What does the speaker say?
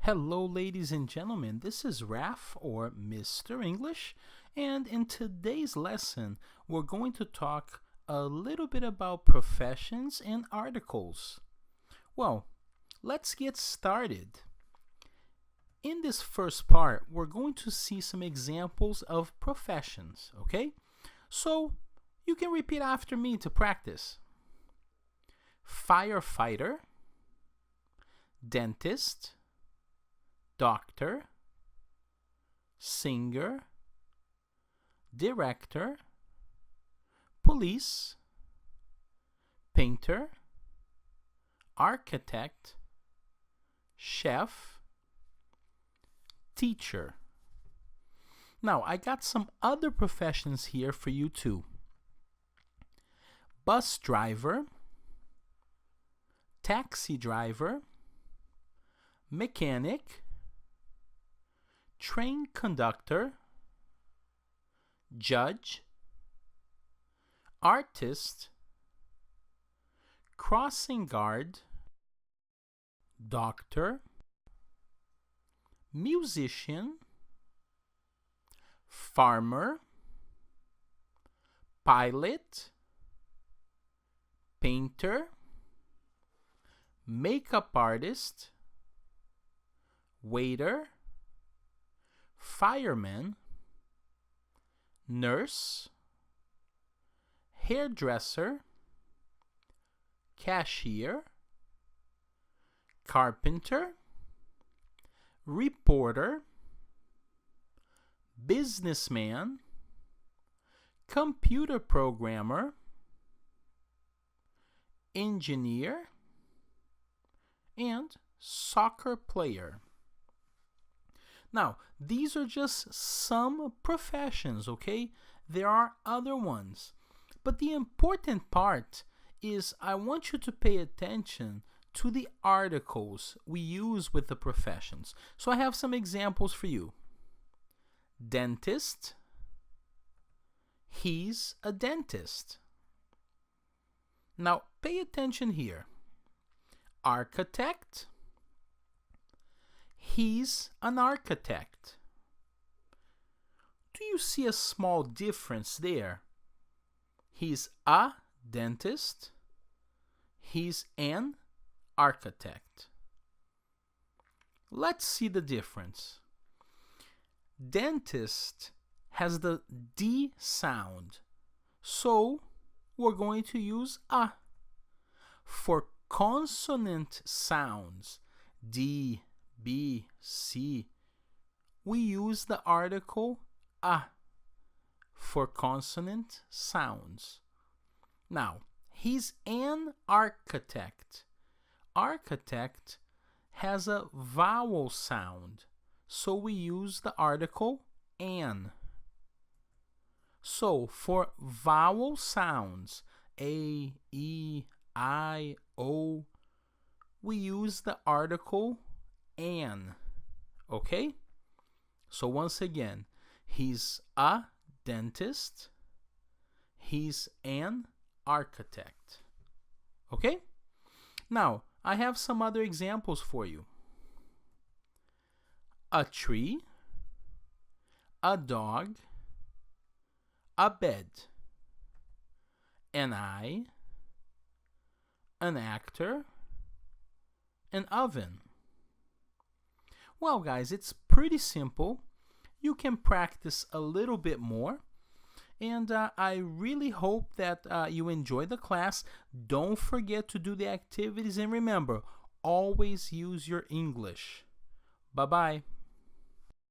Hello, ladies and gentlemen. This is Raf, or Mr. English, and in today's lesson, we're going to talk a little bit about professions and articles. Well, let's get started. In this first part, we're going to see some examples of professions, okay? So, you can repeat after me to practice. Firefighter, dentist, doctor, singer, director, police, painter, architect, chef, teacher. Now, I got some other professions here for you too. Bus driver, taxi driver, mechanic, train conductor, judge, artist, crossing guard, doctor, musician, farmer, pilot, painter, makeup artist, waiter, fireman, nurse, hairdresser, cashier, carpenter, reporter, businessman, computer programmer, engineer, and soccer player. Now, these are just some professions, okay? There are other ones. But the important part is I want you to pay attention to the articles we use with the professions. So I have some examples for you. Dentist. He's a dentist. Now, pay attention here. Architect. He's an architect. Do you see a small difference there? He's a dentist. He's an architect. Let's see the difference. Dentist has the D sound, so we're going to use a. For consonant sounds, D, B, C, we use the article a for consonant sounds. Now, he's an architect. Architect has a vowel sound, so we use the article an. So, for vowel sounds, A, E, I, O, we use the article an. Okay? So once again, he's a dentist. He's an architect. Okay? Now, I have some other examples for you. A tree, a dog, a bed, an eye, an actor, an oven. Well, guys, it's pretty simple. You can practice a little bit more. And I really hope that you enjoy the class. Don't forget to do the activities. And remember, always use your English. Bye-bye.